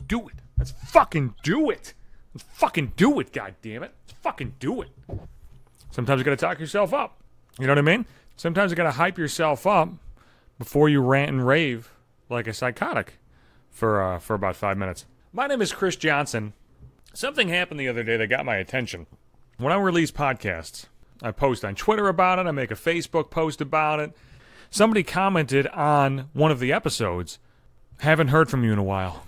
do it. Let's fucking do it. Let's fucking do it, goddammit. Let's fucking do it. Sometimes you gotta talk yourself up. You know what I mean? Sometimes you gotta hype yourself up before you rant and rave like a psychotic for about 5 minutes. My name is Chris Johnson. Something happened the other day that got my attention. When I release podcasts, I post on Twitter about it. I make a Facebook post about it. Somebody commented on one of the episodes, "Haven't heard from you in a while.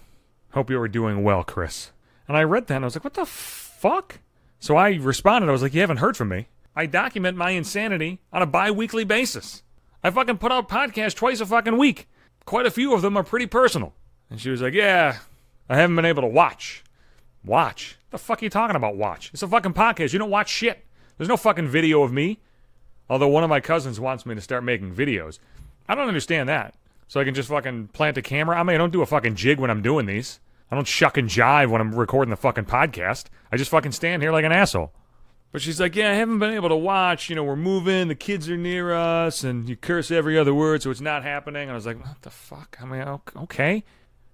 Hope you are doing well, Chris." And I read that and I was like, what the fuck? So I responded. I was like, you haven't heard from me. I document my insanity on a bi-weekly basis. I fucking put out podcasts twice a fucking week. Quite a few of them are pretty personal. And she was like, yeah, I haven't been able to watch. Watch? The fuck are you talking about, watch? It's a fucking podcast. You don't watch shit. There's no fucking video of me. Although one of my cousins wants me to start making videos. I don't understand that. So I can just fucking plant a camera. I mean, I don't do a fucking jig when I'm doing these. I don't shuck and jive when I'm recording the fucking podcast. I just fucking stand here like an asshole. But she's like, yeah, I haven't been able to watch. You know, we're moving. The kids are near us. And you curse every other word, so it's not happening. And I was like, what the fuck? I mean, okay.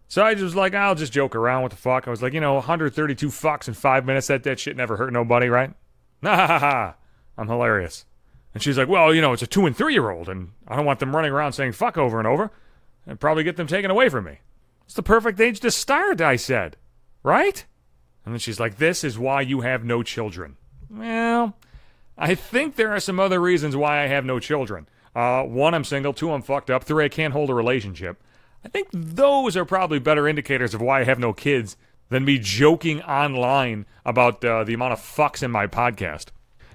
So I was like, I'll just joke around. What the fuck? I was like, 132 fucks in 5 minutes. That shit never hurt nobody, right? Ha ha ha. I'm hilarious. And she's like, well, it's a 2 and 3-year-old, and I don't want them running around saying fuck over and over, and probably get them taken away from me. It's the perfect age to start, I said. Right? And then she's like, this is why you have no children. Well, I think there are some other reasons why I have no children. 1, I'm single. 2, I'm fucked up. 3, I can't hold a relationship. I think those are probably better indicators of why I have no kids than me joking online about the amount of fucks in my podcast.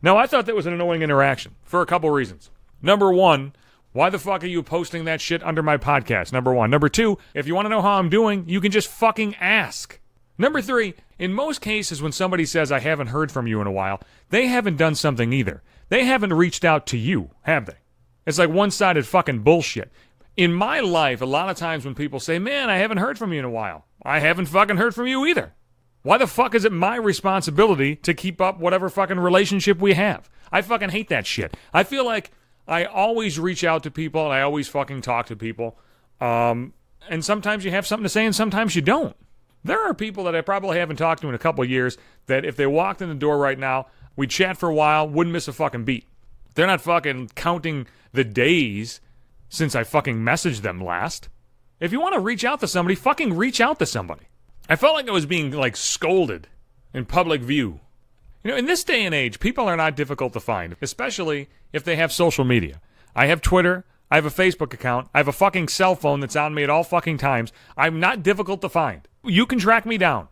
Now, I thought that was an annoying interaction for a couple reasons. Number 1, why the fuck are you posting that shit under my podcast? Number 1. Number 2, if you want to know how I'm doing, you can just fucking ask. Number 3, in most cases when somebody says I haven't heard from you in a while, they haven't done something either. They haven't reached out to you, have they? It's like one-sided fucking bullshit. In my life, a lot of times when people say, man, I haven't heard from you in a while, I haven't fucking heard from you either. Why the fuck is it my responsibility to keep up whatever fucking relationship we have? I fucking hate that shit. I feel like I always reach out to people and I always fucking talk to people. And sometimes you have something to say and sometimes you don't. There are people that I probably haven't talked to in a couple of years that if they walked in the door right now, we'd chat for a while, wouldn't miss a fucking beat. They're not fucking counting the days since I fucking messaged them last. If you want to reach out to somebody, fucking reach out to somebody. I felt like I was being, scolded in public view. In this day and age, people are not difficult to find, especially if they have social media. I have Twitter, I have a Facebook account, I have a fucking cell phone that's on me at all fucking times. I'm not difficult to find. You can track me down.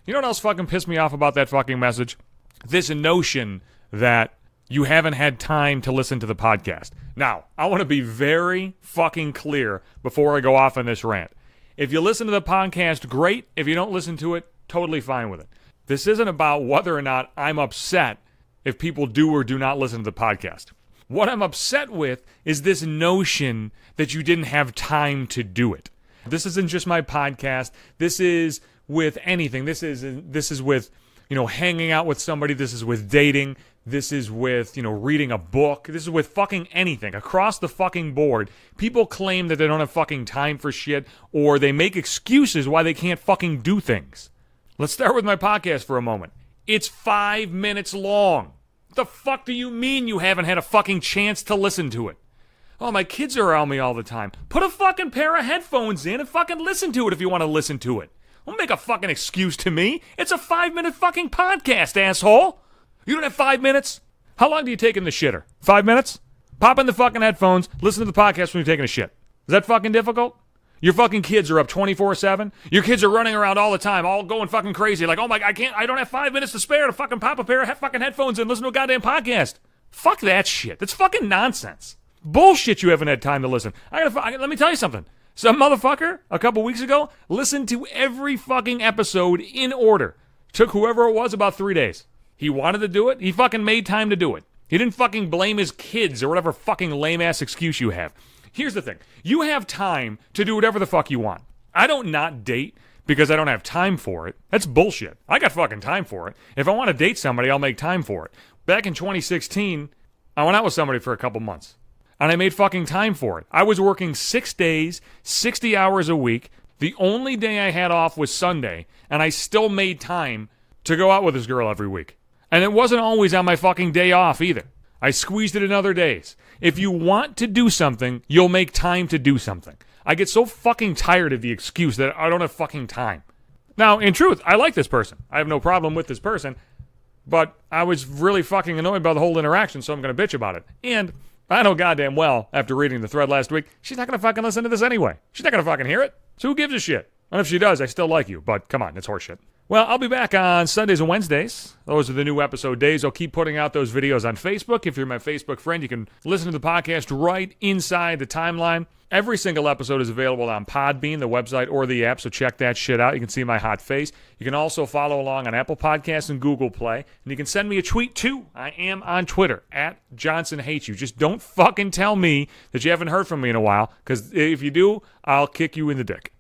You know what else fucking pissed me off about that fucking message? This notion that you haven't had time to listen to the podcast. Now, I want to be very fucking clear before I go off on this rant. If you listen to the podcast, great. If you don't listen to it, totally fine with it. This isn't about whether or not I'm upset if people do or do not listen to the podcast. What I'm upset with is this notion that you didn't have time to do it. This isn't just my podcast. This is with anything. This is with, hanging out with somebody. This is with dating. This is with, reading a book. This is with fucking anything. Across the fucking board, people claim that they don't have fucking time for shit, or they make excuses why they can't fucking do things. Let's start with my podcast for a moment. It's 5 minutes long. What the fuck do you mean you haven't had a fucking chance to listen to it? Oh, my kids are around me all the time. Put a fucking pair of headphones in and fucking listen to it if you want to listen to it. Don't make a fucking excuse to me. It's a 5-minute fucking podcast, asshole. You don't have 5 minutes? How long do you take in the shitter? 5 minutes? Pop in the fucking headphones, listen to the podcast when you're taking a shit. Is that fucking difficult? Your fucking kids are up 24/7. Your kids are running around all the time, all going fucking crazy. Like, oh my, I don't have 5 minutes to spare to fucking pop a pair of fucking headphones and listen to a goddamn podcast. Fuck that shit. That's fucking nonsense. Bullshit you haven't had time to listen. Let me tell you something. Some motherfucker, a couple weeks ago, listened to every fucking episode in order. Took whoever it was about 3 days. He wanted to do it. He fucking made time to do it. He didn't fucking blame his kids or whatever fucking lame-ass excuse you have. Here's the thing. You have time to do whatever the fuck you want. I don't not date because I don't have time for it. That's bullshit. I got fucking time for it. If I want to date somebody, I'll make time for it. Back in 2016, I went out with somebody for a couple months. And I made fucking time for it. I was working 6 days, 60 hours a week. The only day I had off was Sunday, and I still made time to go out with this girl every week. And it wasn't always on my fucking day off either. I squeezed it in other days. If you want to do something, you'll make time to do something. I get so fucking tired of the excuse that I don't have fucking time. Now, in truth, I like this person. I have no problem with this person. But I was really fucking annoyed by the whole interaction, so I'm going to bitch about it. And I know goddamn well, after reading the thread last week, she's not going to fucking listen to this anyway. She's not going to fucking hear it. So who gives a shit? And if she does, I still like you. But come on, it's horseshit. Well, I'll be back on Sundays and Wednesdays. Those are the new episode days. I'll keep putting out those videos on Facebook. If you're my Facebook friend, you can listen to the podcast right inside the timeline. Every single episode is available on Podbean, the website, or the app, so check that shit out. You can see my hot face. You can also follow along on Apple Podcasts and Google Play. And you can send me a tweet, too. I am on Twitter, @JohnsonHatesYou. Just don't fucking tell me that you haven't heard from me in a while, because if you do, I'll kick you in the dick.